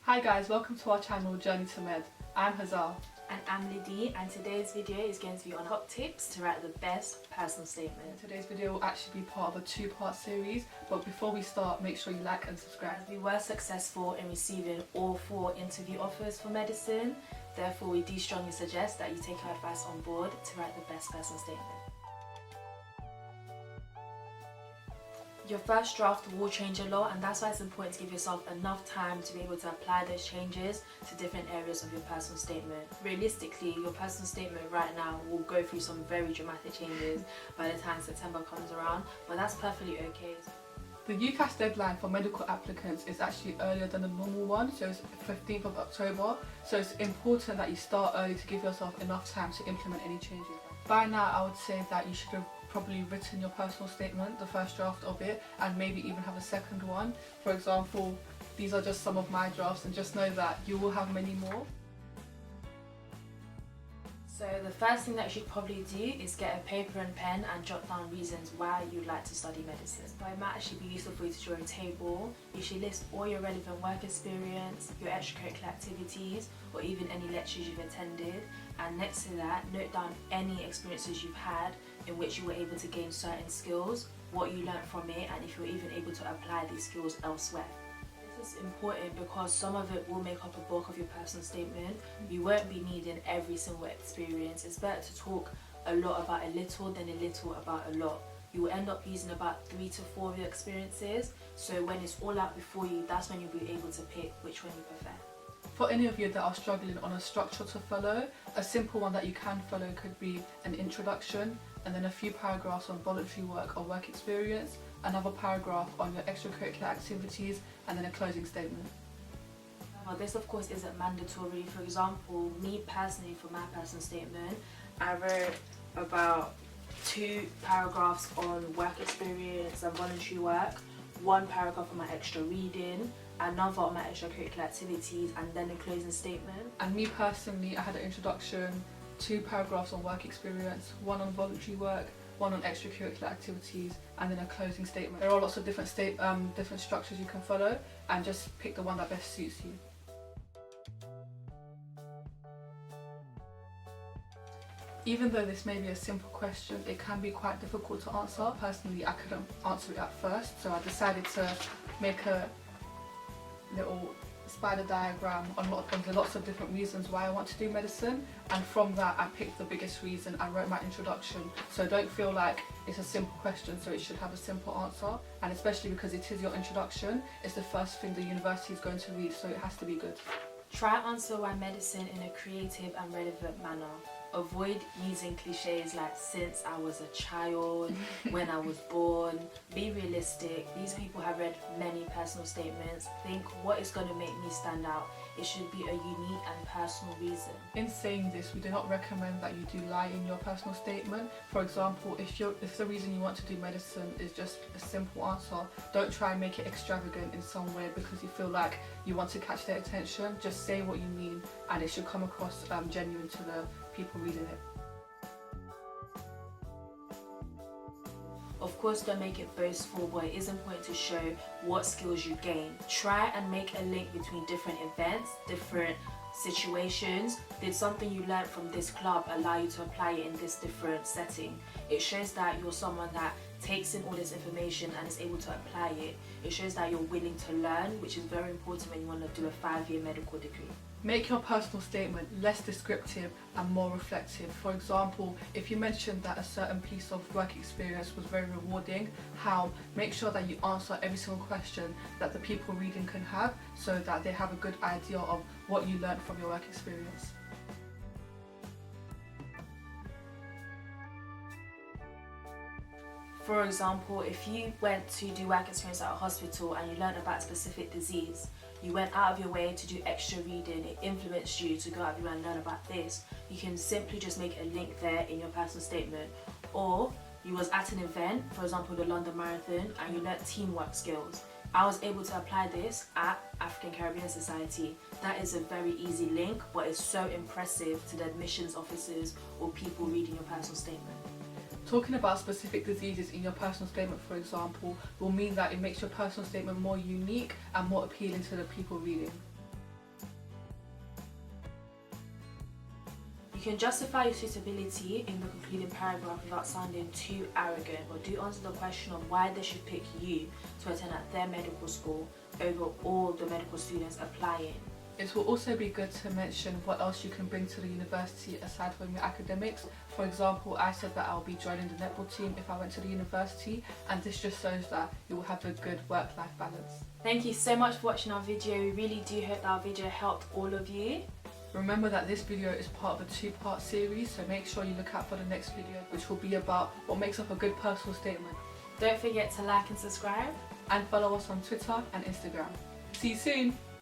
Hi guys, welcome to our channel Journey2Med. I'm Hazal. And I'm Liddy, and today's video is going to be on top tips to write the best personal statement. Today's video will actually be part of a two-part series, but before we start, make sure you like and subscribe. As we were successful in receiving all 4 interview offers for medicine, therefore we do strongly suggest that you take our advice on board to write the best personal statement. Your first draft will change a lot, and that's why it's important to give yourself enough time to be able to apply those changes to different areas of your personal statement. Realistically, your personal statement right now will go through some very dramatic changes by the time September comes around, but that's perfectly okay. The UCAS deadline for medical applicants is actually earlier than the normal one, so it's 15th of October, so it's important that you start early to give yourself enough time to implement any changes. By now I would say that you should have probably written your personal statement, the first draft of it, and maybe even have a second one. For example, these are just some of my drafts, and just know that you will have many more. So the first thing that you should probably do is get a paper and pen and jot down reasons why you'd like to study medicine. But it might actually be useful for you to draw a table. You should list all your relevant work experience, your extracurricular activities, or even any lectures you've attended. And next to that, note down any experiences you've had in which you were able to gain certain skills, what you learned from it, and if you were even able to apply these skills elsewhere. This is important because some of it will make up a bulk of your personal statement. You won't be needing every single experience. It's better to talk a lot about a little than a little about a lot. You will end up using about 3 to 4 of your experiences, so when it's all out before you, that's when you'll be able to pick which one you prefer. For any of you that are struggling on a structure to follow, a simple one that you can follow could be an introduction, and then a few paragraphs on voluntary work or work experience, another paragraph on your extracurricular activities, and then a closing statement. Well, this of course isn't mandatory. For example, me personally, for my personal statement, I wrote about 2 paragraphs on work experience and voluntary work, 1 paragraph on my extra reading, another on my extracurricular activities, and then a closing statement. And me personally, I had an introduction, 2 paragraphs on work experience, 1 on voluntary work, 1 on extracurricular activities, and then a closing statement. There are lots of different structures you can follow, and just pick the one that best suits you. Even though this may be a simple question, it can be quite difficult to answer. Personally, I couldn't answer it at first, so I decided to make a little spider diagram on lots of different reasons why I want to do medicine, and from that I picked the biggest reason. I wrote my introduction, so don't feel like it's a simple question, so it should have a simple answer, and especially because it is your introduction, it's the first thing the university is going to read, so it has to be good. Try answer why medicine in a creative and relevant manner. Avoid using cliches like since I was a child, when I was born. Be realistic. These people have read many personal statements. Think, what is going to make me stand out? It should be a unique and personal reason. In saying this, we do not recommend that you do lie in your personal statement. For example, if the reason you want to do medicine is just a simple answer, don't try and make it extravagant in some way because you feel like you want to catch their attention. Just say what you mean, and it should come across genuine to the people reading it. Of course, don't make it boastful, but it is important to show what skills you gain. Try and make a link between different events, different situations. Did something you learned from this club allow you to apply it in this different setting? It shows that you're someone that takes in all this information and is able to apply it. It shows that you're willing to learn, which is very important when you want to do a 5-year medical degree. Make your personal statement less descriptive and more reflective. For example, if you mentioned that a certain piece of work experience was very rewarding, make sure that you answer every single question that the people reading can have, so that they have a good idea of what you learned from your work experience. For example, if you went to do work experience at a hospital and you learned about a specific disease, you went out of your way to do extra reading, it influenced you to go out of your way and learn about this, you can simply just make a link there in your personal statement. Or you was at an event, for example the London Marathon, and you learned teamwork skills. I was able to apply this at African Caribbean Society. That is a very easy link, but it's so impressive to the admissions officers or people reading your personal statement. Talking about specific diseases in your personal statement, for example, will mean that it makes your personal statement more unique and more appealing to the people reading. can justify your suitability in the concluding paragraph without sounding too arrogant, but do answer the question of why they should pick you to attend at their medical school over all the medical students applying. It will also be good to mention what else you can bring to the university aside from your academics. For example, I said that I'll be joining the netball team if I went to the university, and this just shows that you will have a good work-life balance. Thank you so much for watching our video. We really do hope that our video helped all of you. Remember that this video is part of a 2-part series, so make sure you look out for the next video, which will be about what makes up a good personal statement. Don't forget to like and subscribe. And follow us on Twitter and Instagram. See you soon!